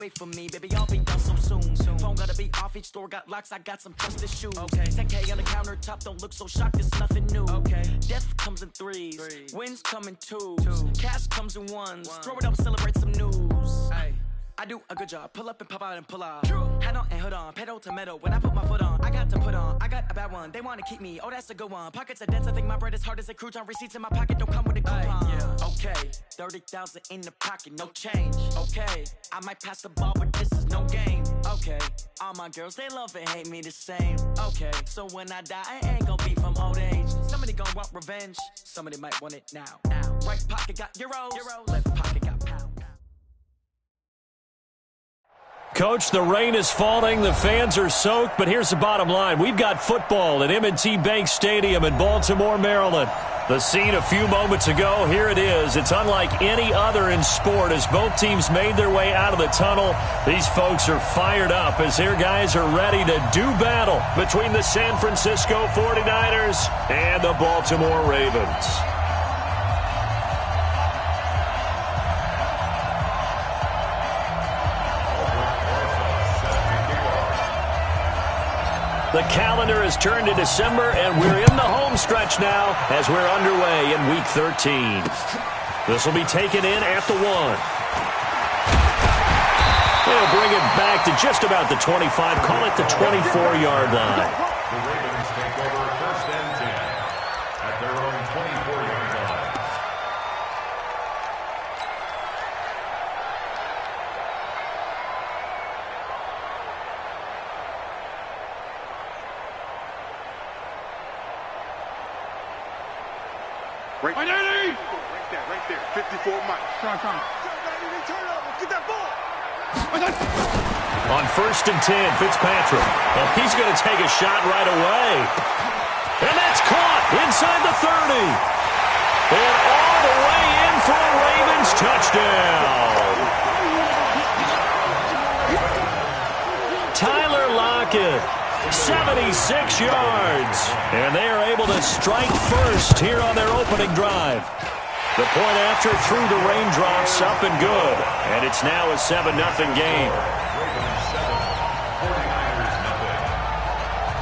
Wait for me, baby, I'll be done so soon. Phone gotta be off, each store got locks, I got some trusted shoes. Okay. 10K on the countertop, don't look so shocked, it's nothing new. Okay. Death comes in threes, wins come in twos. Cash comes in ones, throw it up, celebrate some news. Ay. I do a good job, pull up and pop out and pull out. Hat on and hood on, pedal to metal, when I put my foot on, I got to put on, I got a bad one, they wanna keep me, oh that's a good one. Pockets are dense, I think my bread is hard as a crouton, receipts in my pocket don't come with a coupon. Yeah. Okay, 30,000 in the pocket, no change. Okay, I might pass the ball, but this is no game. Okay, all my girls, they love and hate me the same. Okay, so when I die, I ain't gonna be from old age. Somebody gonna want revenge, somebody might want it now. Right pocket got euros, left pocket got pounds. Coach, the rain is falling, the fans are soaked, but here's the bottom line. We've got football at M&T Bank Stadium in Baltimore, Maryland. The scene a few moments ago, here it is. It's unlike any other in sport as both teams made their way out of the tunnel. These folks are fired up as their guys are ready to do battle between the San Francisco 49ers and the Baltimore Ravens. The calendar has turned to December, and we're in the home stretch now as we're underway in Week 13. This will be taken in at the 1. They'll bring it back to just about the 25, call it the 24-yard line. The Ravens take over first and 10 at their own 24-yard line. Right there. 54 miles. Turn over. Get that ball. On first and 10, Fitzpatrick. And he's going to take a shot right away. And that's caught inside the 30. And all the way in for a Ravens touchdown. Tyler Lockett. 76 yards. And they are able to strike first here on their opening drive. The point after through the raindrops up and good. And it's now a 7-0 game.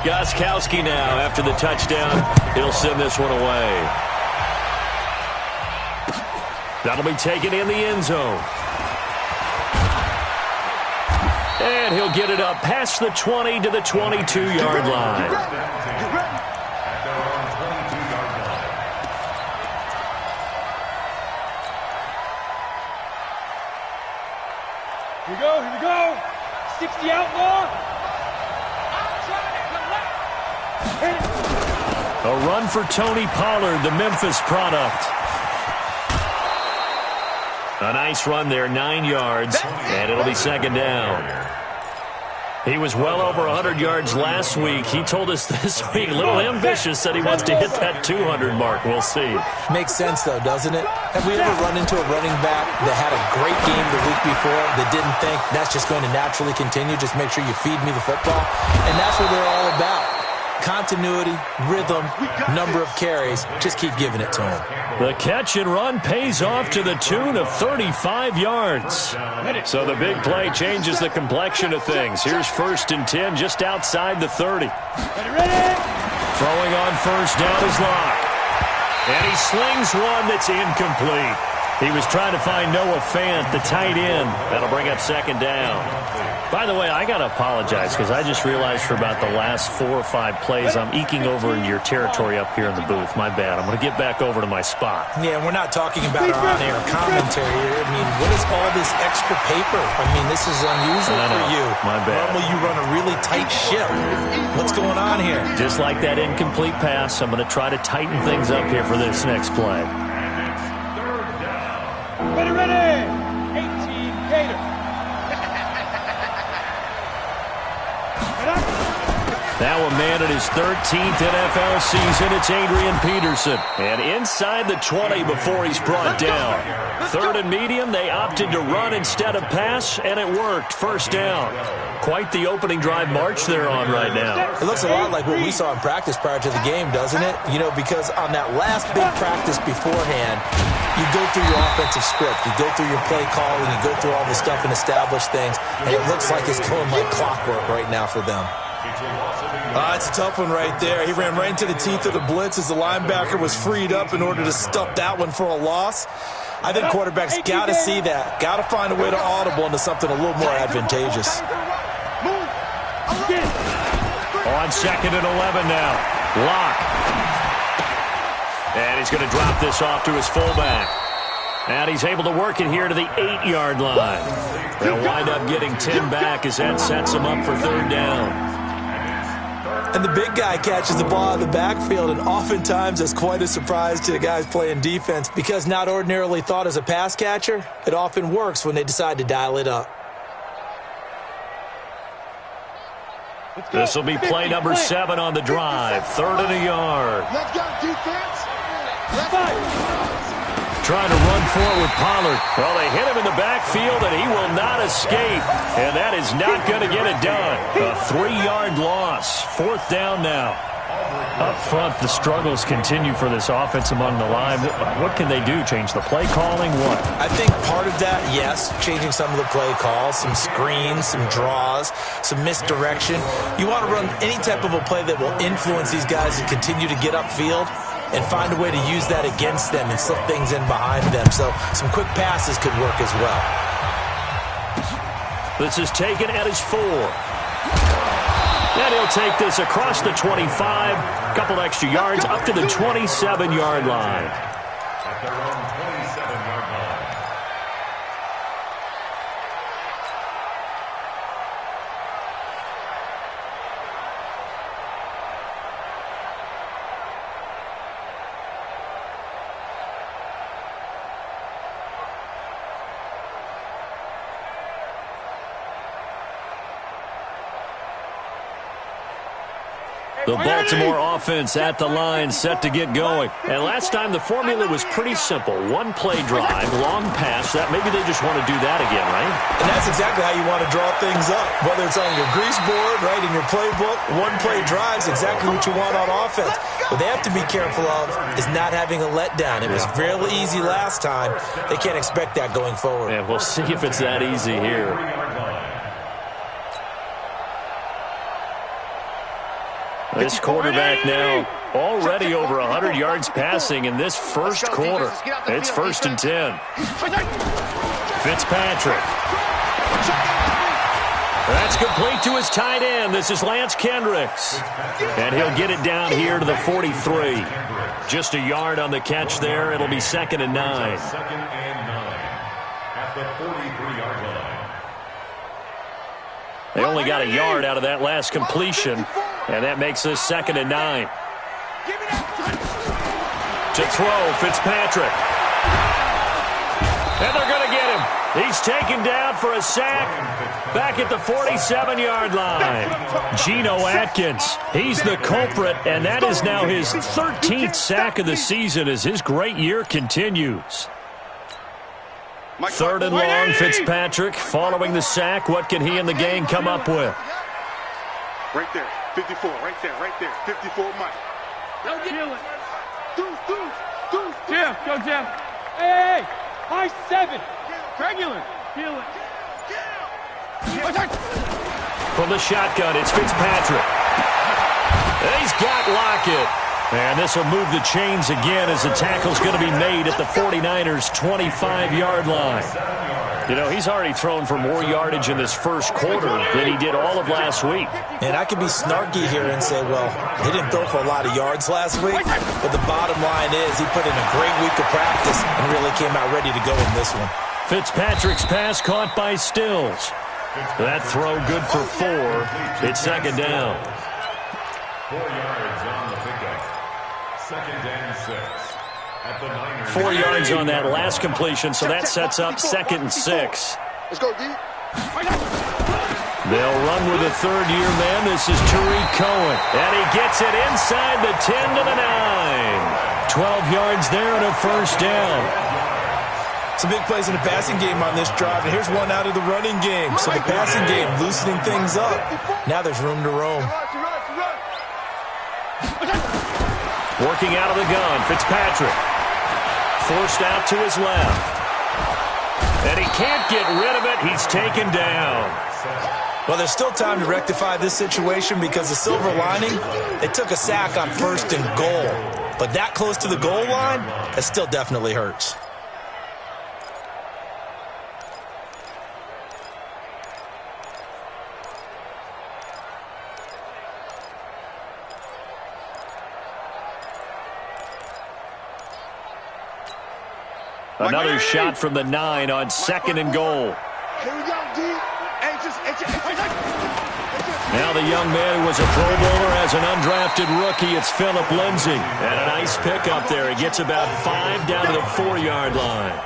Gostkowski now after the touchdown. He'll send this one away. That'll be taken in the end zone. And he'll get it up past the 20 to the 22-yard line. Here we go. 60 outlaw. A run for Tony Pollard, the Memphis product. A nice run there, 9 yards, and it'll be second down. He was well over 100 yards last week. He told us this week, a little ambitious, said he wants to hit that 200 mark. We'll see. Makes sense, though, doesn't it? Have we ever run into a running back that had a great game the week before that didn't think that's just going to naturally continue? Just make sure you feed me the football. And that's what they're all about. Continuity, rhythm, number of carries. Just keep giving it to him. The catch and run pays off to the tune of 35 yards. So the big play changes the complexion of things. Here's first and 10 just outside the 30. Throwing on first down is Locke. And he slings one that's incomplete. He was trying to find Noah Fant, the tight end. That'll bring up second down. By the way, I got to apologize because I just realized for about the last 4 or 5 plays, I'm eking over into your territory up here in the booth. My bad. I'm going to get back over to my spot. Yeah, we're not talking about our on-air commentary here. I mean, what is all this extra paper? I mean, this is unusual for you. My bad. Normally you run a really tight ship. What's going on here? Just like that incomplete pass, I'm going to try to tighten things up here for this next play. Ready. 18 Gator. Now a man in his 13th NFL season, it's Adrian Peterson. And inside the 20 before he's brought down. Third and medium, they opted to run instead of pass, and it worked. First down. Quite the opening drive march they're on right now. It looks a lot like what we saw in practice prior to the game, doesn't it? You know, because on that last big practice beforehand, you go through your offensive script, you go through your play calling, you go through all the stuff and establish things, and it looks like it's going like clockwork right now for them. It's a tough one right there. He ran right into the teeth of the blitz as the linebacker was freed up in order to stuff that one for a loss. I think quarterbacks got to see that. Got to find a way to audible into something a little more advantageous. On 2nd and 11 now. Lock. And he's going to drop this off to his fullback. And he's able to work it here to the 8-yard line. They'll wind up getting 10 back as that sets him up for third down. And the big guy catches the ball in the backfield, and oftentimes it's quite a surprise to the guys playing defense because not ordinarily thought as a pass catcher, it often works when they decide to dial it up. This will be play number 7 on the drive. 3rd and a yard. Let's go, defense. Let's go. Trying to run forward, Pollard. Well, they hit him in the backfield, and he will not escape. And that is not going to get it done. A 3-yard loss. 4th down now. Up front, the struggles continue for this offense among the line. What can they do? Change the play calling? What? I think part of that, yes, changing some of the play calls, some screens, some draws, some misdirection. You want to run any type of a play that will influence these guys and continue to get upfield and find a way to use that against them and slip things in behind them. So some quick passes could work as well. This is taken at his 4. And he'll take this across the 25, couple extra yards up to the 27-yard line. At their own 27-yard line. The Baltimore offense at the line, set to get going. And last time the formula was pretty simple. One play drive, long pass. That maybe they just want to do that again, right? And that's exactly how you want to draw things up. Whether it's on your grease board, right, in your playbook, one play drive is exactly what you want on offense. What they have to be careful of is not having a letdown. It was real easy last time. They can't expect that going forward. Yeah, we'll see if it's that easy here. This quarterback now already over 100 yards passing in this first quarter. It's 1st and 10. Fitzpatrick. That's complete to his tight end. This is Lance Kendricks. And he'll get it down here to the 43. Just a yard on the catch there. It'll be 2nd and 9. 2nd and 9 at the 43-yard line. They only got a yard out of that last completion. And that makes this 2nd and 9. To throw, Fitzpatrick. And they're going to get him. He's taken down for a sack back at the 47-yard line. Geno Atkins, he's the culprit, and that is now his 13th sack of the season as his great year continues. 3rd and long, Fitzpatrick following the sack. What can he and the gang come up with? Right there, 54, right there, 54 Mike. Go kill it. Deuce. Jim, go Jim. Hey, high 7. Regular. Kill it. From the shotgun, it's Fitzpatrick. He's got Lockett. And this will move the chains again as the tackle's going to be made at the 49ers' 25-yard line. You know, he's already thrown for more yardage in this first quarter than he did all of last week. And I could be snarky here and say, well, he didn't throw for a lot of yards last week, but the bottom line is he put in a great week of practice and really came out ready to go in this one. Fitzpatrick's pass caught by Stills. That throw good for 4. It's 2nd down. 4 yards on the pickup. 2nd and 6 at the Niners. 4 yards on that last completion, so that sets up 2nd and 6. Let's go, D. They'll run with a third-year man. This is Tariq Cohen. And he gets it inside the 10 to the 9. 12 yards there and a first down. Some big plays in the passing game on this drive, and here's one out of the running game. So the passing game loosening things up. Now there's room to roam. Working out of the gun, Fitzpatrick. Forced out to his left. And he can't get rid of it. He's taken down. Well, there's still time to rectify this situation because the silver lining, they took a sack on 1st and goal. But that close to the goal line, that still definitely hurts. Another shot from the 9 on 2nd and goal. Here we go, D. Now the young man who was a Pro Bowler as an undrafted rookie, it's Phillip Lindsay. And a nice pickup there. He gets about 5 down to the 4-yard line.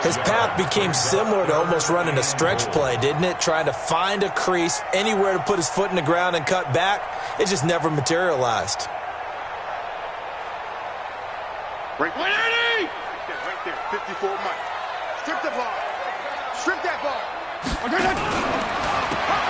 His path became similar to almost running a stretch play, didn't it? Trying to find a crease, anywhere to put his foot in the ground and cut back. It just never materialized. Right there, 54 Mike. Strip the ball. Strip that ball.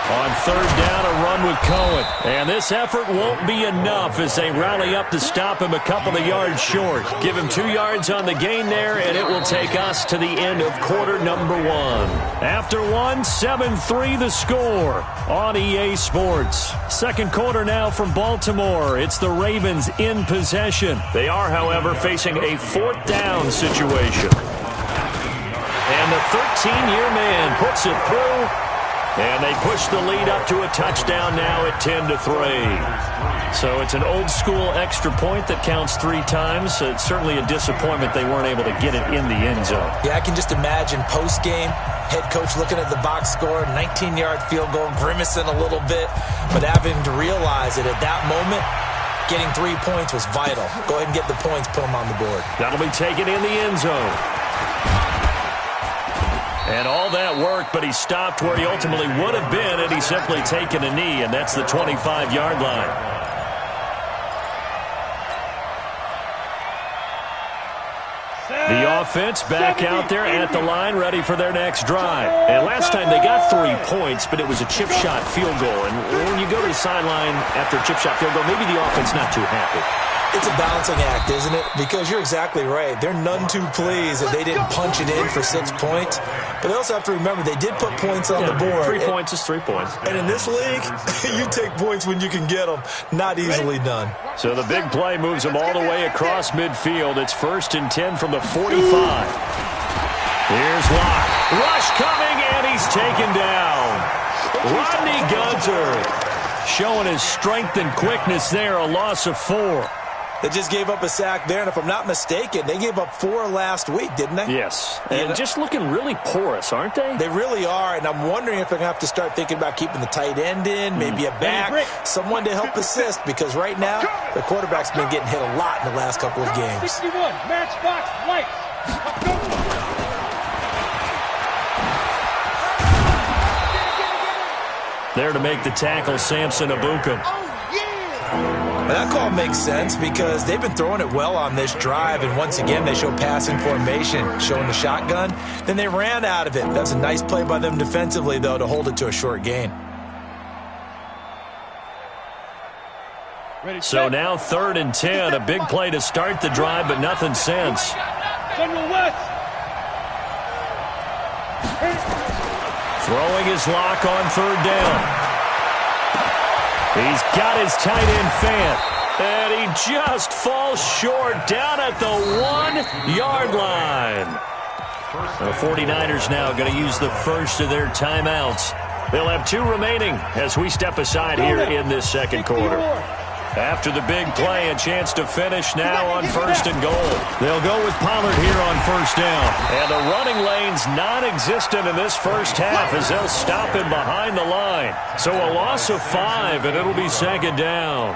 On 3rd down, a run with Cohen. And this effort won't be enough as they rally up to stop him a couple of yards short. Give him 2 yards on the gain there, and it will take us to the end of quarter number 1. After 1, 7-3 the score on EA Sports. Second quarter now from Baltimore. It's the Ravens in possession. They are, however, facing a 4th down situation. And the 13-year man puts it through. And they push the lead up to a touchdown now at 10-3. So it's an old-school extra point that counts 3 times. It's certainly a disappointment they weren't able to get it in the end zone. Yeah, I can just imagine post-game, head coach looking at the box score, 19-yard field goal, grimacing a little bit, but having to realize that at that moment, getting 3 points was vital. Go ahead and get the points, put them on the board. That'll be taken in the end zone. And all that work, but he stopped where he ultimately would have been had he simply taken a knee, and that's the 25-yard line. The offense back out there at the line, ready for their next drive. And last time they got 3 points, but it was a chip shot field goal. And when you go to the sideline after a chip shot field goal, maybe the offense not too happy. It's a balancing act, isn't it? Because you're exactly right. They're none too pleased that they didn't punch it in for 6 points. But they also have to remember they did put points on the board. 3 points is 3 points. And in this league, you take points when you can get them. Not easily done. So the big play moves them all the way across midfield. It's 1st and 10 from the 45. Here's Locke. Rush coming, and he's taken down. Rodney Gunter showing his strength and quickness there, a loss of 4. They just gave up a sack there, and if I'm not mistaken, they gave up 4 last week, didn't they? Yes, and just looking really porous, aren't they? They really are, and I'm wondering if they're going to have to start thinking about keeping the tight end in, maybe a back, someone to help assist, because right now, the quarterback's been getting hit a lot in the last couple of games. 61, matchbox, lights. There to make the tackle, Samson Abukum. That call makes sense because they've been throwing it well on this drive, and once again they show passing formation, showing the shotgun. Then they ran out of it. That's a nice play by them defensively, though, to hold it to a short gain. So now 3rd and 10, a big play to start the drive, but nothing since. General West. Throwing his lock on 3rd down. He's got his tight end Fant, and he just falls short down at the 1-yard line. The 49ers now going to use the first of their timeouts. They'll have 2 remaining as we step aside here in this second quarter. After the big play, a chance to finish now on 1st and goal. They'll go with Pollard here on 1st down. And the running lane's non-existent in this first half as they'll stop him behind the line. So a loss of 5, and it'll be 2nd down.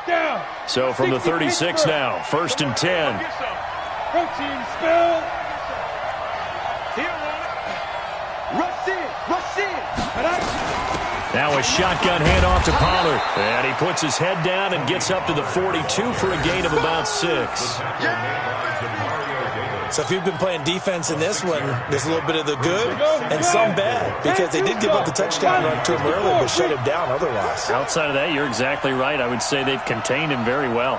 So from the 36 now, 1st and 10. Protein spill. Rush in. Now a shotgun handoff to Pollard. And he puts his head down and gets up to the 42 for a gain of about 6. So if you've been playing defense in this one, there's a little bit of the good and some bad, because they did give up the touchdown run to him earlier, but shut him down otherwise. Outside of that, you're exactly right. I would say they've contained him very well.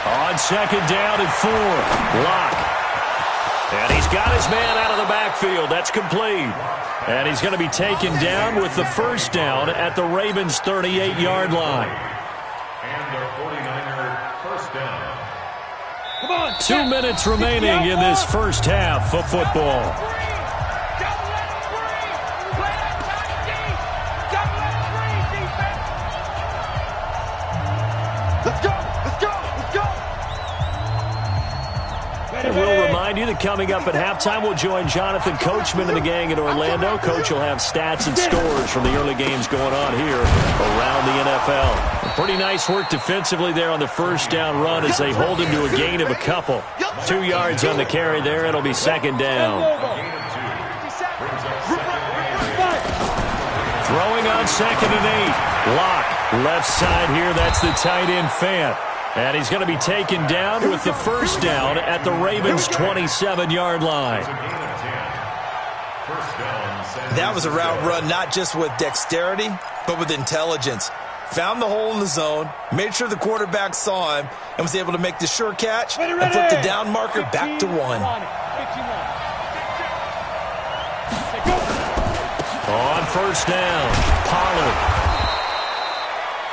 On 2nd down and 4, Locke. And he's got his man out of the backfield. That's complete. And he's going to be taken down with the 1st down at the Ravens' 38-yard line. And their 49er 1st down. 2 minutes remaining in this first half of football. And we'll remind you that coming up at halftime, we'll join Jonathan Coachman and the gang in Orlando. Coach will have stats and scores from the early games going on here around the NFL. Pretty nice work defensively there on the 1st down run as they hold him to a gain of a couple. 2 yards on the carry there. It'll be 2nd down. Throwing on 2nd and 8. Locke, left side here. That's the tight end, Fant. And he's going to be taken down with the 1st down at the Ravens' 27-yard line. That was a route run not just with dexterity, but with intelligence. Found the hole in the zone, made sure the quarterback saw him, and was able to make the sure catch and put the down marker back to 1. On 1st down, Pollard.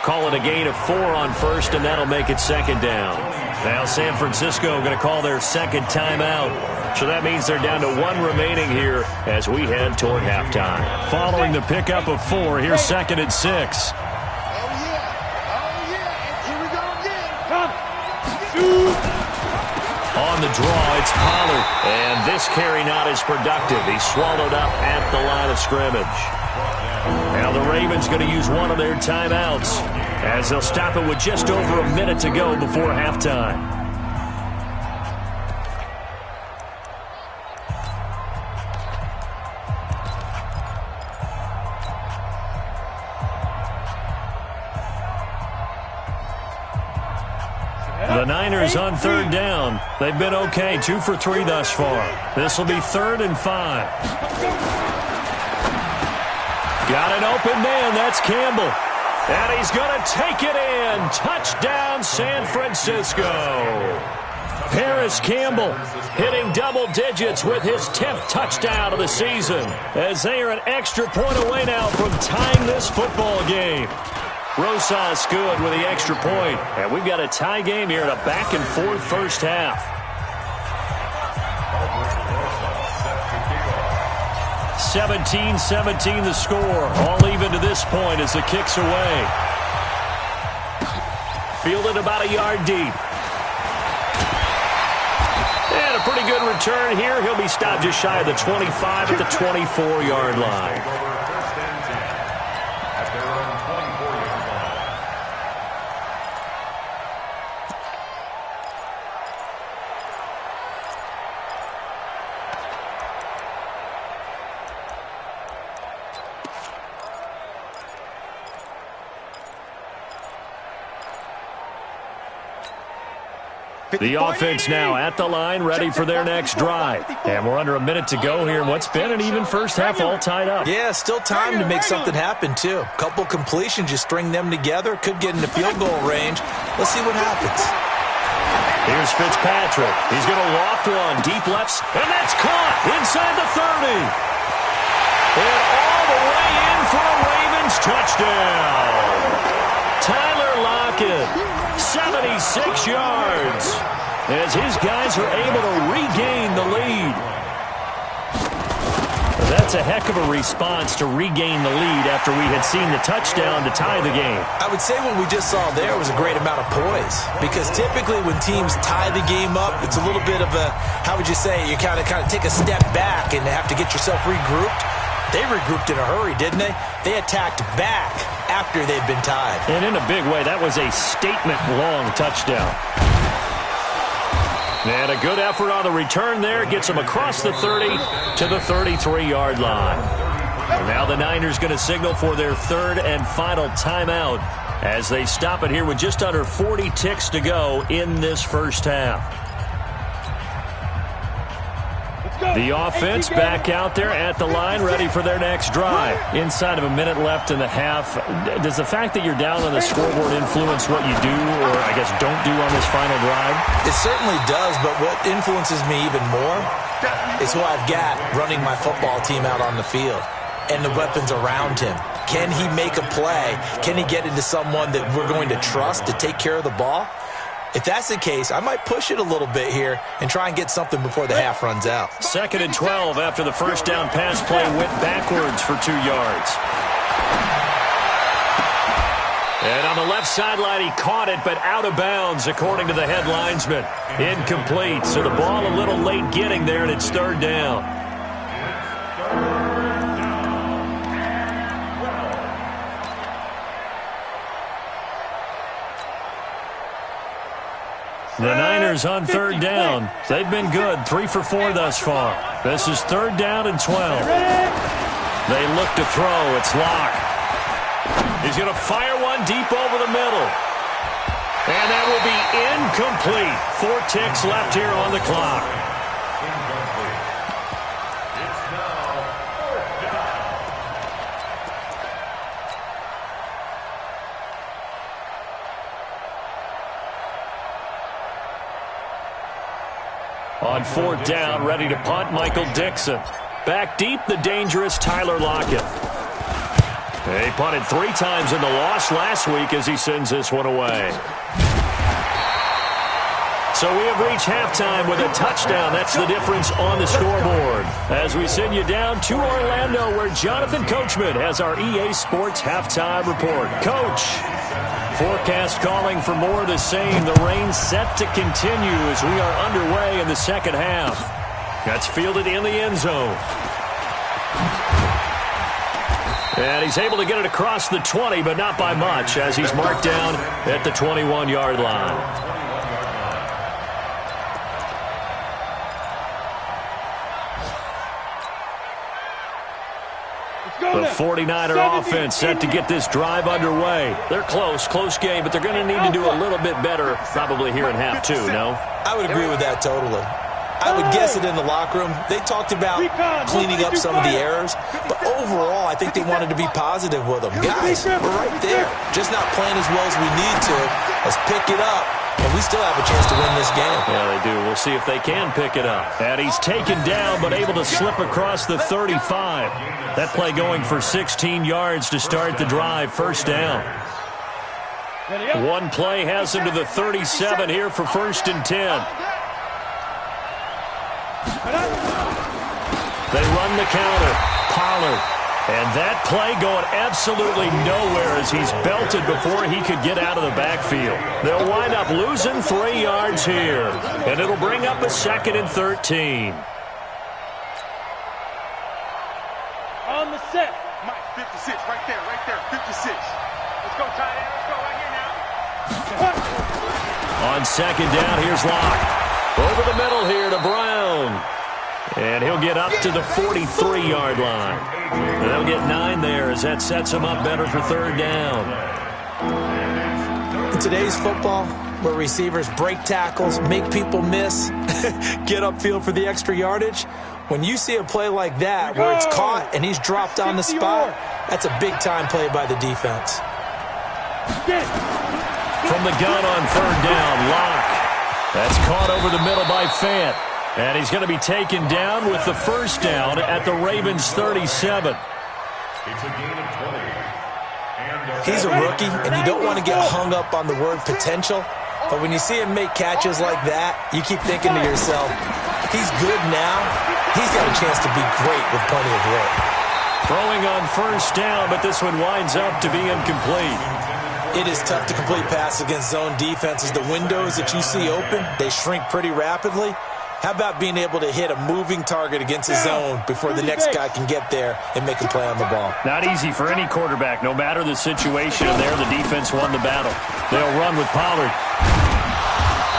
Call it a gain of 4 on 1st, and that'll make it 2nd down. Now San Francisco going to call their 2nd timeout. So that means they're down to 1 remaining here as we head toward halftime. Following the pickup of 4, here's 2nd and 6. On the draw, it's Pollard. And this carry not as productive. He's swallowed up at the line of scrimmage. Now the Ravens going to use one of their timeouts as they'll stop it with just over a minute to go before halftime. The Niners on 3rd down. They've been okay, 2 for 3 thus far. This will be 3rd and 5. Got an open man, that's Campbell. And he's going to take it in. Touchdown, San Francisco. Paris Campbell hitting double digits with his 10th touchdown of the season as they are an extra point away now from tying this football game. Rosas good with the extra point. And we've got a tie game here in a back-and-forth first half. 17-17 the score. All even to this point as the kick's away. Fielded about a yard deep. And a pretty good return here. He'll be stopped just shy of the 25 at the 24-yard line. The offense now at the line, ready for their next drive. And we're under a minute to go here in what's been an even first half, all tied up. Yeah, still time to make something happen, too. A couple completions, you string them together, could get into field goal range. Let's see what happens. Here's Fitzpatrick. He's going to loft one, deep lefts, and that's caught inside the 30. And all the way in for a Ravens touchdown. Tyler Lockett, 76 yards, as his guys are able to regain the lead. That's a heck of a response to regain the lead after we had seen the touchdown to tie the game. I would say what we just saw there was a great amount of poise, because typically when teams tie the game up, it's a little bit of a, how would you say, you kind of take a step back and have to get yourself regrouped. They regrouped in a hurry, didn't they? They attacked back after they'd been tied. And in a big way, that was a statement-long touchdown. And a good effort on the return there. Gets them across the 30 to the 33-yard line. And now the Niners going to signal for their third and final timeout as they stop it here with just under 40 ticks to go in this first half. The offense back out there at the line, ready for their next drive. Inside of a minute left in the half, does the fact that you're down on the scoreboard influence what you do, or I guess don't do on this final drive? It certainly does, but what influences me even more is who I've got running my football team out on the field and the weapons around him. Can he make a play? Can he get into someone that we're going to trust to take care of the ball? If that's the case, I might push it a little bit here and try and get something before the half runs out. 2nd and 12 after the first down pass play went backwards for 2 yards. And on the left sideline, he caught it, but out of bounds, according to the head linesman. Incomplete, so the ball a little late getting there, and it's 3rd down. The Niners on 3rd down. They've been good, 3 for 4 thus far. This is 3rd down and 12. They look to throw. It's Locke. He's going to fire one deep over the middle. And that will be incomplete. 4 ticks left here on the clock. On 4th down, ready to punt, Michael Dixon. Back deep, the dangerous Tyler Lockett. He punted 3 times in the loss last week as he sends this one away. So we have reached halftime with a touchdown. That's the difference on the scoreboard. As we send you down to Orlando, where Jonathan Coachman has our EA Sports halftime report. Coach, forecast calling for more of the same. The rain set to continue as we are underway in the second half. That's fielded in the end zone. And he's able to get it across the 20, but not by much, as he's marked down at the 21-yard line. The 49er offense set to get this drive underway. They're close game, but they're going to need to do a little bit better probably here in half 2, no? I would agree with that totally. I would guess it in the locker room. They talked about cleaning up some of the errors, but overall, I think they wanted to be positive with them. Guys, we're right there. Just not playing as well as we need to. Let's pick it up, and we still have a chance to win this game. Yeah, they do. We'll see if they can pick it up. And he's taken down, but able to slip across the 35. That play going for 16 yards to start the drive. 1st down. One play has him to the 37 here for 1st and 10. They run the counter. Pollard. And that play going absolutely nowhere as he's belted before he could get out of the backfield. They'll wind up losing 3 yards here. And it'll bring up a 2nd and 13. On the set. Mike, 56, right there, 56. Let's go, tight end, let's go right here now. On 2nd down, here's Locke. Over the middle here to Brown. And he'll get up to the 43-yard line. And they'll get 9 there as that sets him up better for 3rd down. In today's football, where receivers break tackles, make people miss, get upfield for the extra yardage, when you see a play like that where it's caught and he's dropped on the spot, that's a big-time play by the defense. From the gun on 3rd down, Locke. That's caught over the middle by Fant. And he's going to be taken down with the 1st down at the Ravens' 37. It's a gain of 20. He's a rookie, and you don't want to get hung up on the word potential. But when you see him make catches like that, you keep thinking to yourself, he's good now. He's got a chance to be great with plenty of work. Throwing on 1st down, but this one winds up to be incomplete. It is tough to complete passes against zone defenses. The windows that you see open, they shrink pretty rapidly. How about being able to hit a moving target against his zone before the next guy can get there and make a play on the ball? Not easy for any quarterback, no matter the situation. And there, the defense won the battle. They'll run with Pollard.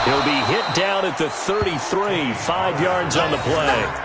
He'll be hit down at the 33, 5 yards on the play.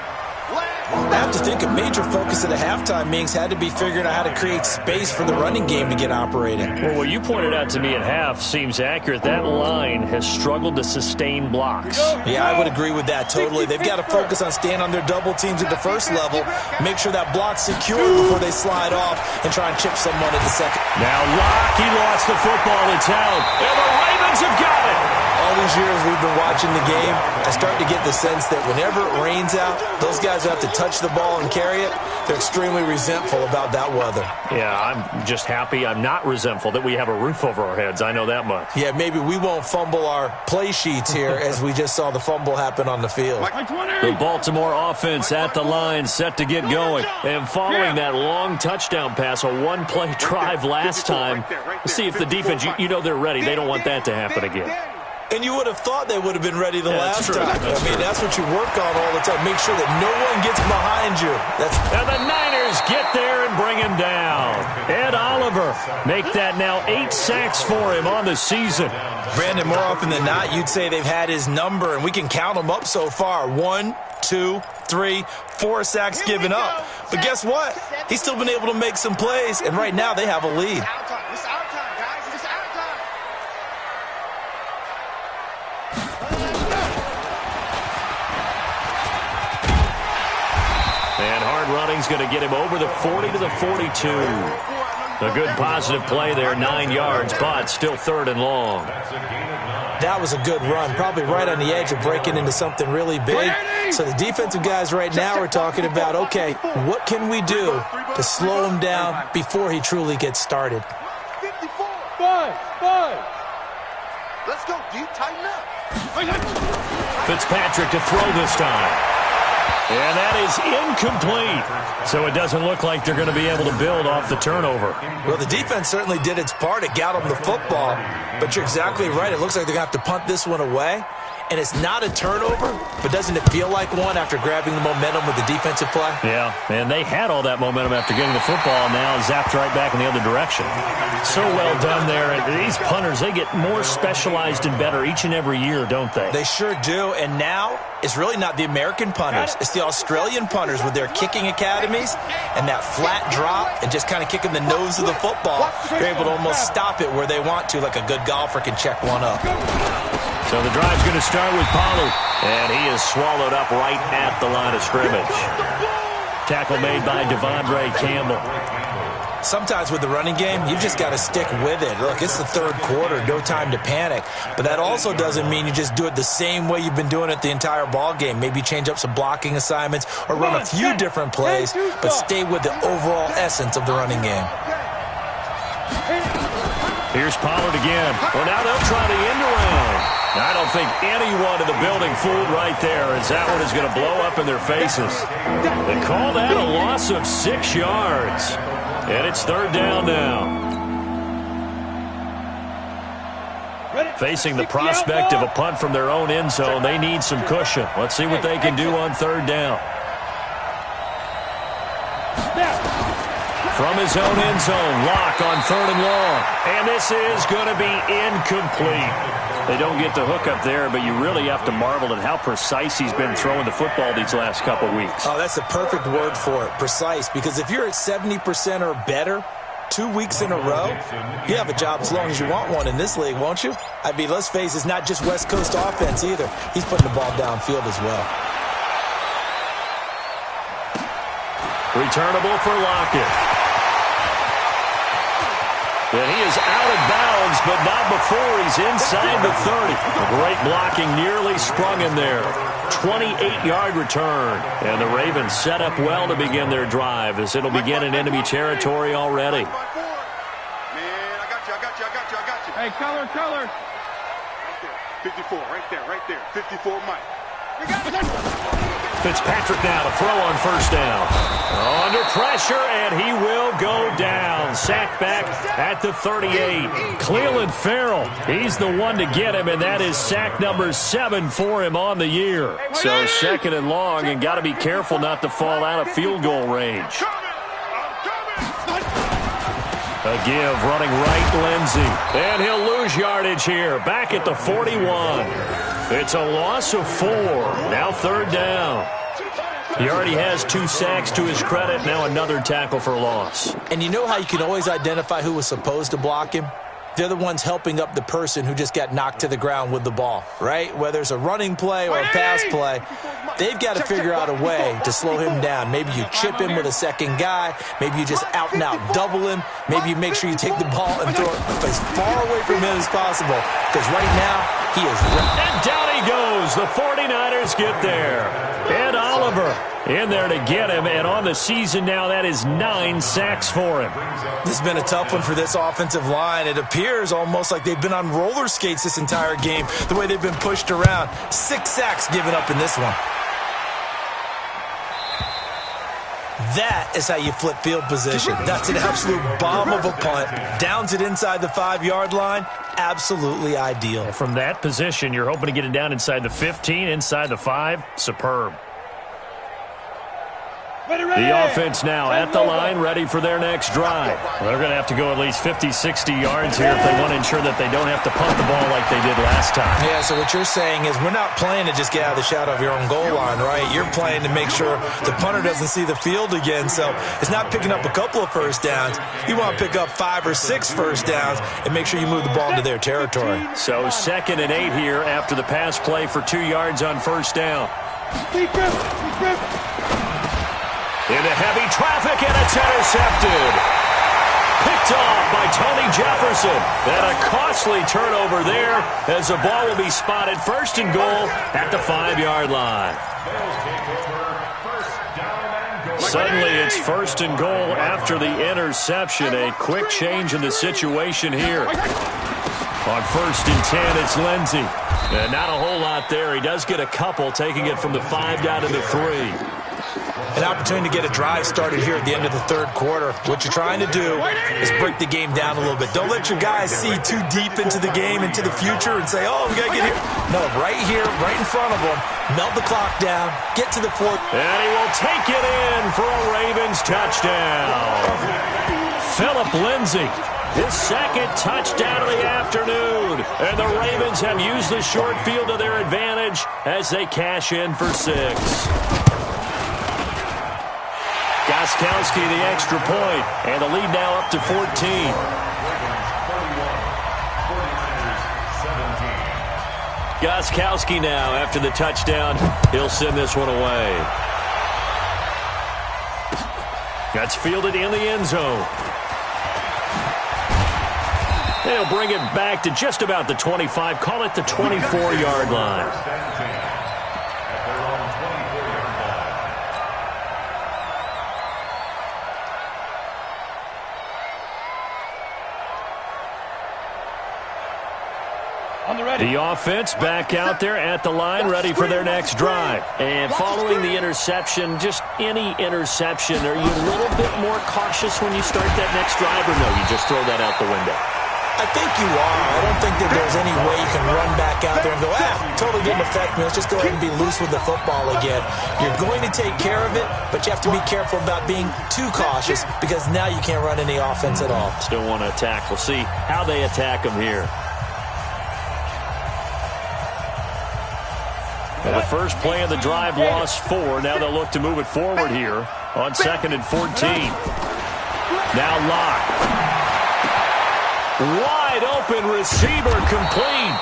I have to think a major focus of the halftime meetings had to be figuring out how to create space for the running game to get operating. Well, what you pointed out to me at half seems accurate. That line has struggled to sustain blocks. Yeah, I would agree with that totally. They've got to focus on staying on their double teams at the first level, make sure that block's secured before they slide off, and try and chip someone at the second. Now Locke, he lost the football. It's out. And the Ravens have got it. All these years we've been watching the game, I start to get the sense that whenever it rains out, those guys have to touch the ball and carry it. They're extremely resentful about that weather. Yeah, I'm just happy I'm not resentful that we have a roof over our heads. I know that much. Yeah, maybe we won't fumble our play sheets here as we just saw the fumble happen on the field. The Baltimore offense at the line, set to get going. And following that long touchdown pass, a one-play drive last time, let's see if the defense, you know they're ready. They don't want that to happen again. And you would have thought they would have been ready the last true. time. I mean, that's what you work on all the time. Make sure that no one gets behind you. And the Niners get there and bring him down. Ed Oliver make that now 8 sacks for him on the season. Brandon, more often than not, you'd say they've had his number, and we can count them up so far. 1, 2, 3, 4 sacks given up. But guess what? He's still been able to make some plays, and right now they have a lead. And hard running's going to get him over the 40 to the 42. A good positive play there, 9 yards, but still 3rd and long. That was a good run, probably right on the edge of breaking into something really big. So the defensive guys right now are talking about, okay, what can we do to slow him down before he truly gets started? 5. Let's go, D. Tighten up. Fitzpatrick to throw this time. And that is incomplete. So it doesn't look like they're going to be able to build off the turnover. Well, the defense certainly did its part. It got them the football. But you're exactly right. It looks like they're going to have to punt this one away. And it's not a turnover, but doesn't it feel like one after grabbing the momentum with the defensive play? Yeah, and they had all that momentum after getting the football, and now zapped right back in the other direction. So well done there. And these punters, they get more specialized and better each and every year, don't they? They sure do. And now it's really not the American punters. It's the Australian punters with their kicking academies and that flat drop and just kind of kicking the nose of the football. They're able to almost stop it where they want to, like a good golfer can check one up. So the drive's going to start with Pollard, and he is swallowed up right at the line of scrimmage. Tackle made by Devondre Campbell. Sometimes with the running game, you've just got to stick with it. Look, it's the 3rd quarter, no time to panic. But that also doesn't mean you just do it the same way you've been doing it the entire ball game. Maybe change up some blocking assignments or run a few different plays, but stay with the overall essence of the running game. Here's Pollard again. Well, now they'll try the end around. I don't think anyone in the building fooled right there, as that one is going to blow up in their faces. They call that a loss of 6 yards. And it's 3rd down now. Facing the prospect of a punt from their own end zone, they need some cushion. Let's see what they can do on 3rd down. From his own end zone, Locke on 3rd and long. And this is going to be incomplete. They don't get the hook up there, but you really have to marvel at how precise he's been throwing the football these last couple weeks. Oh, that's the perfect word for it, precise. Because if you're at 70% or better 2 weeks in a row, you have a job as long as you want one in this league, won't you? I mean, let's face it, it's not just West Coast offense either. He's putting the ball downfield as well. Returnable for Lockett. And he is out of bounds, but not before he's inside the 30. Great blocking, nearly sprung him there. 28-yard return. And the Ravens set up well to begin their drive, as it'll begin in enemy territory already. Man, I got you. Hey, color. 54, right there. 54, Mike. Fitzpatrick now to throw on first down. Under pressure, and he will go down. Sacked back at the 38. Cleveland Farrell, he's the one to get him, and that is sack number 7 for him on the year. So second and long, and got to be careful not to fall out of field goal range. A give, running right, Lindsey. And he'll lose yardage here, back at the 41. It's a loss of 4. Now third down. He already has 2 sacks to his credit. Now another tackle for loss. And you know how you can always identify who was supposed to block him? They're the ones helping up the person who just got knocked to the ground with the ball, right? Whether it's a running play or a pass play, they've got to figure out a way to slow him down. Maybe you chip him with a second guy. Maybe you just out-and-out double him. Maybe you make sure you take the ball and throw it as far away from him as possible. Because right now, he is ready. And down he goes. The 49ers get there. Ed Oliver in there to get him. And on the season now, that is 9 sacks for him. This has been a tough one for this offensive line. It appears almost like they've been on roller skates this entire game, the way they've been pushed around. 6 sacks given up in this one. That is how you flip field position. That's an absolute bomb of a punt. Downs it inside the 5-yard line. Absolutely ideal. From that position, you're hoping to get it down inside the 15, inside the 5. Superb. The offense now at the line, ready for their next drive. Well, they're going to have to go at least 50, 60 yards here if they want to ensure that they don't have to punt the ball like they did last time. Yeah, so what you're saying is we're not playing to just get out of the shadow of your own goal line, right? You're playing to make sure the punter doesn't see the field again. So it's not picking up a couple of first downs. You want to pick up 5 or 6 first downs and make sure you move the ball into their territory. So 2nd and 8 here after the pass play for 2 yards on first down. Into heavy traffic, and it's intercepted. Picked off by Tony Jefferson. And a costly turnover there as the ball will be spotted first and goal at the 5-yard line. Suddenly it's first and goal after the interception. A quick change in the situation here. On 1st and 10, it's Lindsey. And not a whole lot there. He does get a couple, taking it from the 5 down to the 3. An opportunity to get a drive started here at the end of the 3rd quarter. What you're trying to do is break the game down a little bit. Don't let your guys see too deep into the game, into the future, and say, oh, we got to get here. No, right here, right in front of them. Melt the clock down. Get to the 4th. And he will take it in for a Ravens touchdown. Phillip Lindsay, his 2nd touchdown of the afternoon. And the Ravens have used the short field to their advantage as they cash in for 6. Gostkowski the extra point, and the lead now up to 14. Gostkowski now after the touchdown. He'll send this one away. That's fielded in the end zone. They'll bring it back to just about the 25. Call it the 24-yard line. The offense back out there at the line, ready for their next drive. And following the interception, just any interception, are you a little bit more cautious when you start that next drive, or no, you just throw that out the window? I think you are. I don't think that there's any way you can run back out there and go, totally didn't affect me. Let's just go ahead and be loose with the football again. You're going to take care of it, but you have to be careful about being too cautious because now you can't run any offense at all. Still want to attack. We'll see how they attack them here. Well, the first play of the drive lost 4. Now they'll look to move it forward here on 2nd and 14. Now Locke. Wide open receiver complete.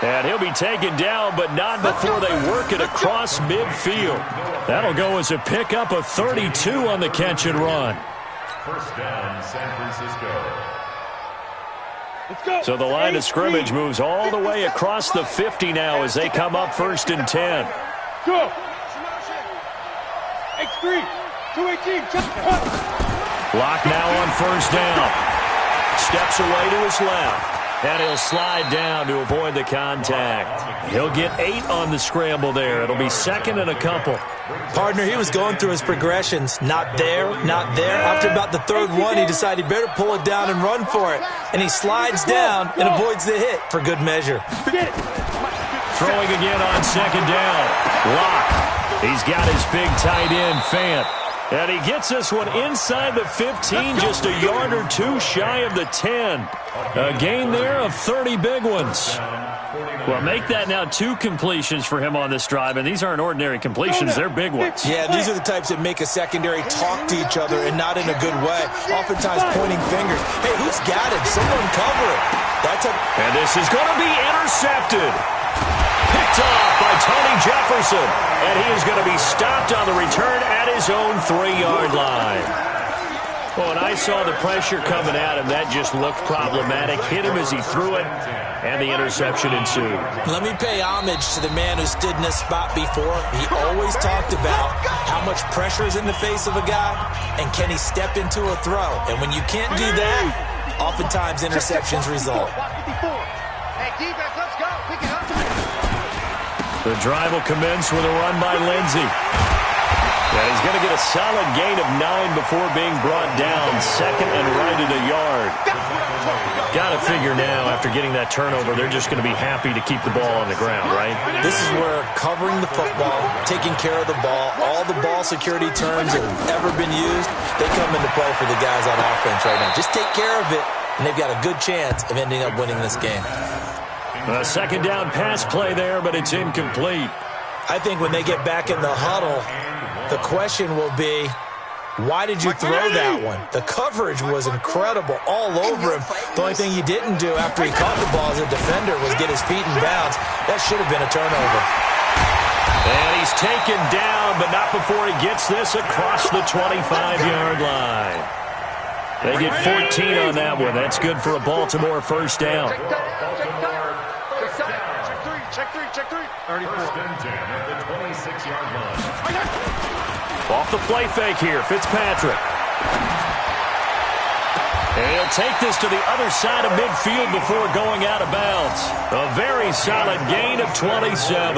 And he'll be taken down, but not before they work it across midfield. That'll go as a pickup of 32 on the catch and run. First down, San Francisco. So the line of scrimmage moves all the way across the 50 now as they come up 1st and 10. Go. X3, 218. Locke now on 1st down. Steps away to his left. And he'll slide down to avoid the contact. He'll get 8 on the scramble there. It'll be second and a couple. Partner, he was going through his progressions. Not there, not there. After about the third one, he decided he better pull it down and run for it. And he slides down and avoids the hit for good measure. Throwing again on second down. Lock. He's got his big tight end, Fant. And he gets this one inside the 15, just a yard or two shy of the 10. A gain there of 30 big ones. Well, make that now 2 completions for him on this drive, and these aren't ordinary completions. They're big ones. Yeah, these are the types that make a secondary talk to each other and not in a good way. Oftentimes pointing fingers. Hey, who's got it? Someone cover it. And this is going to be intercepted. Picked off by Tony Jefferson. And he is going to be stopped on the return at his own 3-yard line. Well, and I saw the pressure coming at him. That just looked problematic. Hit him as he threw it, and the interception ensued. Let me pay homage to the man who stood in this spot before. He always talked about how much pressure is in the face of a guy, and can he step into a throw. And when you can't do that, oftentimes interceptions result. Hey, defense, let's go. Pick it up. The drive will commence with a run by Lindsey. And he's going to get a solid gain of 9 before being brought down. Second and right at a yard. Got to figure now, after getting that turnover, they're just going to be happy to keep the ball on the ground, right? This is where covering the football, taking care of the ball, all the ball security terms that have ever been used, they come into play for the guys on offense right now. Just take care of it, and they've got a good chance of ending up winning this game. A second down pass play there, but it's incomplete. I think when they get back in the huddle, the question will be, why did you throw that one? The coverage was incredible all over him. The only thing he didn't do after he caught the ball as a defender was get his feet in bounds. That should have been a turnover. And he's taken down, but not before he gets this across the 25-yard line. They get 14 on that one. That's good for a Baltimore first down. Check three. 34. First and 10 at the 26-yard line. Off the play fake here, Fitzpatrick. And he'll take this to the other side of midfield before going out of bounds. A very solid gain of 27.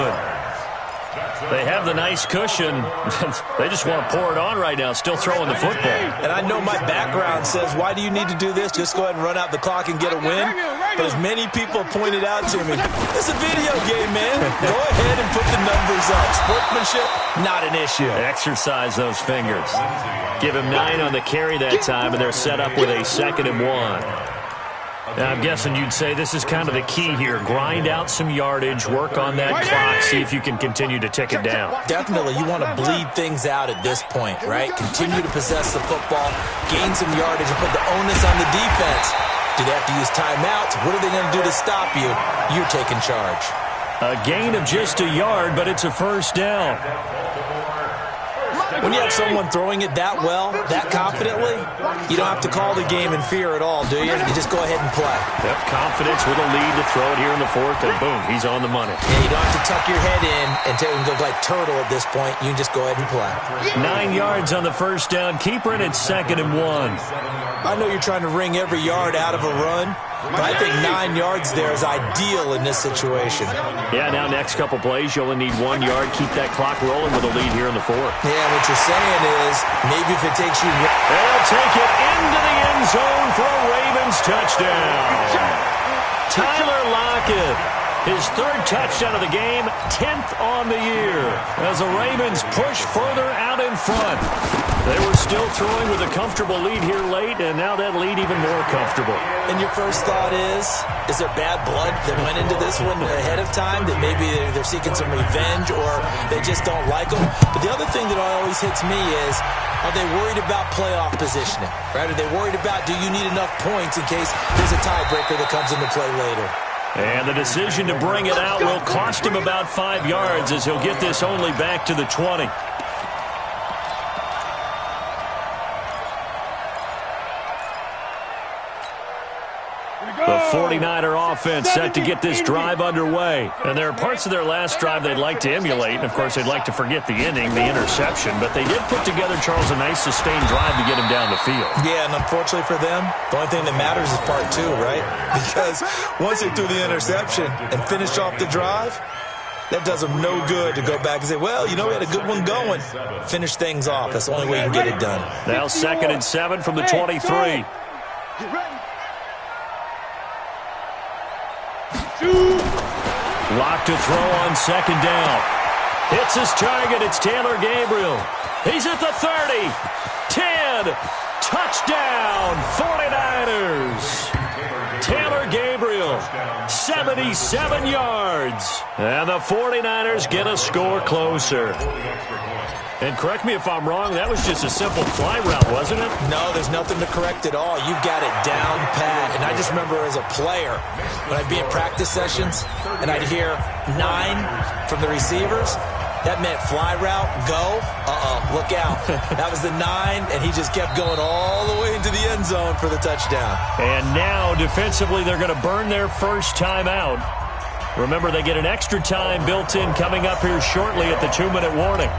They have the nice cushion. They just want to pour it on right now, still throwing the football. And I know my background says, why do you need to do this? Just go ahead and run out the clock and get a win. But as many people pointed out to me, it's a video game, man. Go ahead and put the numbers up. Sportsmanship, not an issue. Exercise those fingers. Give him 9 on the carry that time, and they're set up with a 2nd and 1. Now, I'm guessing you'd say this is kind of the key here. Grind out some yardage, work on that clock, see if you can continue to tick it down. Definitely. You want to bleed things out at this point, right? Continue to possess the football, gain some yardage, and put the onus on the defense. Do they have to use timeouts? What are they going to do to stop you? You're taking charge. A gain of just a yard, but it's a first down. When you have someone throwing it that well, that confidently, you don't have to call the game in fear at all, do you? You just go ahead and play. Yep, confidence with a lead to throw it here in the 4th, and boom, he's on the money. Yeah, you don't have to tuck your head in and go like turtle at this point. You can just go ahead and play. 9 yards on the first down. Keeper in at 2nd and 1. I know you're trying to wring every yard out of a run, but I think 9 yards there is ideal in this situation. Yeah, now next couple plays, you only need 1 yard. Keep that clock rolling with a lead here in the 4th. Yeah, what you're saying is maybe if it takes you... They'll take it into the end zone for a Ravens touchdown. Tyler Lockett, his 3rd touchdown of the game, 10th on the year, as the Ravens push further out in front. They were still throwing with a comfortable lead here late, and now that lead even more comfortable. And your first thought is there bad blood that went into this one ahead of time, that maybe they're seeking some revenge or they just don't like them? But the other thing that always hits me is, are they worried about playoff positioning? Right? Are they worried about, do you need enough points in case there's a tiebreaker that comes into play later? And the decision to bring it out will cost him about 5 yards, as he'll get this only back to the 20. The 49er offense set to get this drive underway. And there are parts of their last drive they'd like to emulate. And, of course, they'd like to forget the ending, the interception. But they did put together, Charles, a nice sustained drive to get him down the field. Yeah, and unfortunately for them, the only thing that matters is part two, right? Because once they threw the interception and finished off the drive, that does them no good to go back and say, well, you know, we had a good one going. Finish things off. That's the only way you can get it done. Now 2nd and 7 from the 23. Lock to throw on 2nd down. Hits his target. It's Taylor Gabriel. He's at the 30. 10. Touchdown, 49ers. Taylor Gabriel, 77 yards. And the 49ers get a score closer. And correct me if I'm wrong, that was just a simple fly route, wasn't it? No, there's nothing to correct at all. You've got it down pat. And I just remember as a player, when I'd be in practice sessions and I'd hear 9 from the receivers, that meant fly route, go, look out. That was the 9, and he just kept going all the way into the end zone for the touchdown. And now, defensively, they're going to burn their first time out. Remember, they get an extra time built in coming up here shortly at the 2-minute warning.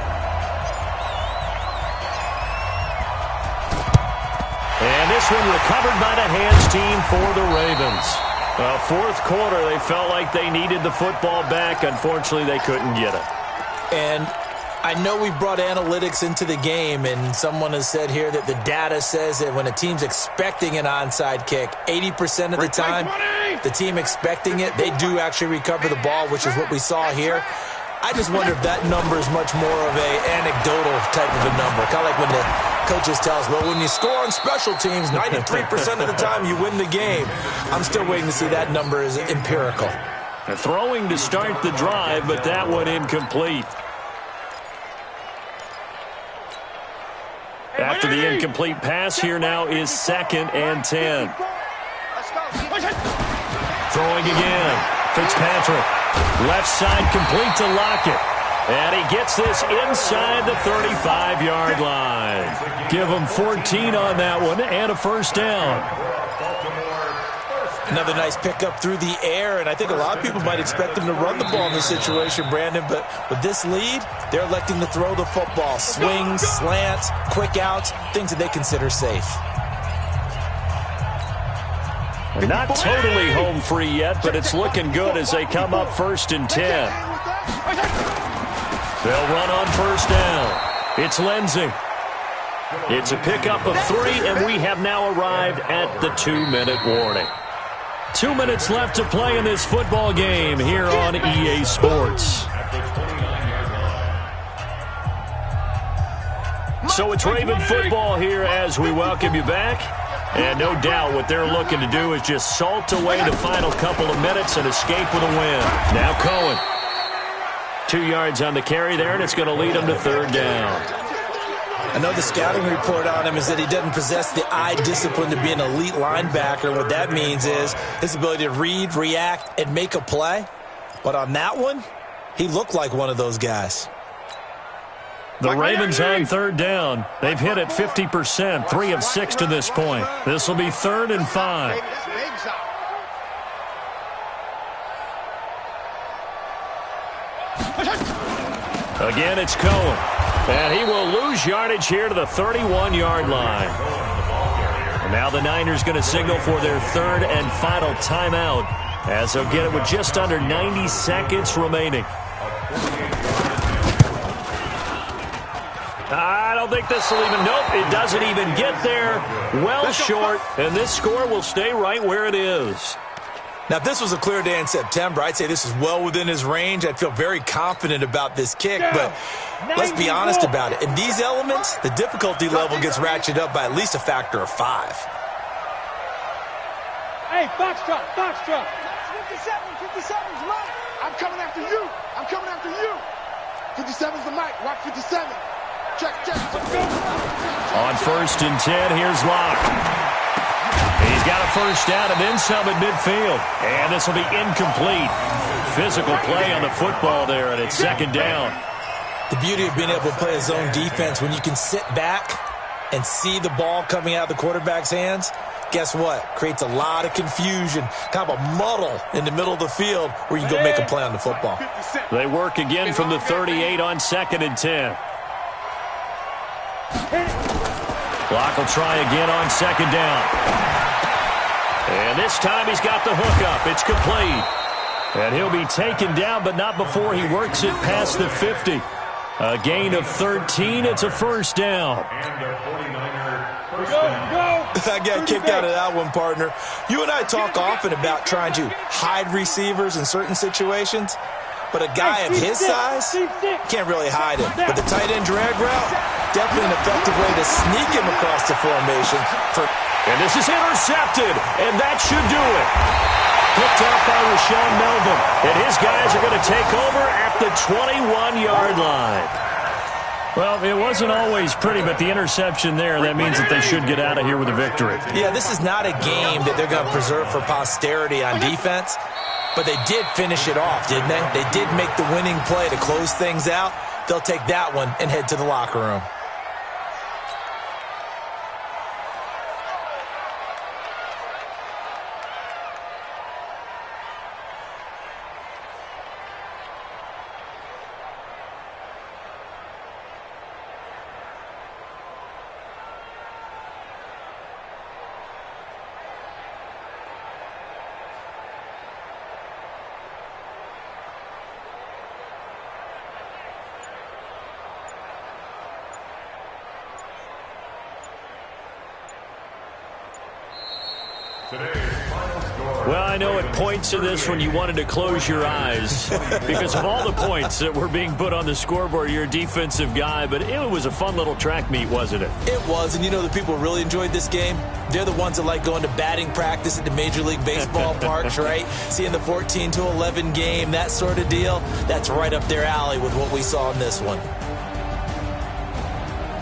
And this one recovered by the hands team for the Ravens. Well, fourth quarter, they felt like they needed the football back. Unfortunately, they couldn't get it. And I know we've brought analytics into the game, and someone has said here that the data says that when a team's expecting an onside kick, 80% of the time, the team expecting it, they do actually recover the ball, which is what we saw here. I just wonder if that number is much more of an anecdotal type of a number. Kind of like when the coaches tell us, well, when you score on special teams, 93% of the time you win the game. I'm still waiting to see that number is empirical. Throwing to start the drive, but that one incomplete. After the incomplete pass, here now is 2nd and 10. Throwing again. Fitzpatrick. Left side complete to Lockett. And he gets this inside the 35-yard line. Give him 14 on that one and a first down. Another nice pickup through the air, and I think a lot of people might expect them to run the ball in this situation, Brandon, but with this lead, they're electing to throw the football. Swings, slants, quick outs, things that they consider safe. Not totally home free yet, but it's looking good as they come up 1st and 10. They'll run on 1st down. It's Lindsey. It's a pickup of 3, and we have now arrived at the 2-minute warning. 2 minutes left to play in this football game here on EA Sports. So it's Raven football here as we welcome you back. And no doubt what they're looking to do is just salt away the final couple of minutes and escape with a win. Now Cohen. 2 yards on the carry there, and it's going to lead them to 3rd down. I know the scouting report on him is that he doesn't possess the eye discipline to be an elite linebacker. What that means is his ability to read, react, and make a play. But on that one, he looked like one of those guys. The Ravens on 3rd down. They've hit it 50%, 3 of 6 to this point. This will be 3rd and 5. Again, it's Cohen. And he will lose yardage here to the 31-yard line. And now the Niners going to signal for their 3rd and final timeout as they'll get it with just under 90 seconds remaining. I don't think this will even, nope, it doesn't even get there. Well short, and this score will stay right where it is. Now, if this was a clear day in September, I'd say this is well within his range. I'd feel very confident about this kick, but let's be honest about it. In these elements, the difficulty level gets ratcheted up by at least a factor of 5. Hey, Foxtrot, Foxtrot. 57's Mike. I'm coming after you. I'm coming after you. 57's the Mike. Watch 57. Check. On 1st and 10, here's Locke. He's got a first down and then some at midfield. And this will be incomplete. Physical play on the football there, and it's 2nd down. The beauty of being able to play a zone defense when you can sit back and see the ball coming out of the quarterback's hands, guess what? Creates a lot of confusion, kind of a muddle in the middle of the field where you can go make a play on the football. They work again from the 38 on 2nd and 10. Clock will try again on 2nd down. And this time he's got the hook up. It's complete. And he'll be taken down, but not before he works it past the 50. A gain of 13. It's a first down. And a 49er first Go, down. go. I got kicked out of that one, partner. You and I talk often about trying to hide receivers in certain situations, but a guy of his size can't really hide him. But the tight end drag route, definitely an effective way to sneak him across the formation. And this is intercepted, and that should do it. Picked up by Rashawn Melvin, and his guys are going to take over at the 21-yard line. Well, it wasn't always pretty, but the interception there, that means that they should get out of here with a victory. Yeah, this is not a game that they're going to preserve for posterity on defense, but they did finish it off, didn't they? They did make the winning play to close things out. They'll take that one and head to the locker room. Well, I know at points in this when you wanted to close your eyes because of all the points that were being put on the scoreboard. You're a defensive guy, but it was a fun little track meet, wasn't it? It was, and you know the people who really enjoyed this game? They're the ones that like going to batting practice at the Major League Baseball parks, right? Seeing the 14-11 game, that sort of deal. That's right up their alley with what we saw in this one.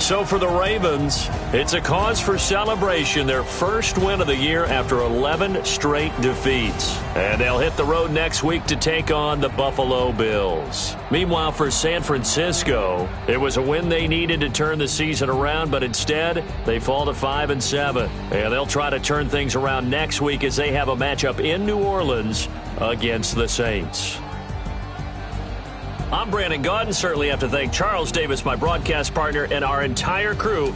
So for the Ravens, it's a cause for celebration, their first win of the year after 11 straight defeats. And they'll hit the road next week to take on the Buffalo Bills. Meanwhile, for San Francisco, it was a win they needed to turn the season around, but instead, they fall to 5-7. And they'll try to turn things around next week as they have a matchup in New Orleans against the Saints. I'm Brandon Gaudin. Certainly have to thank Charles Davis, my broadcast partner, and our entire crew.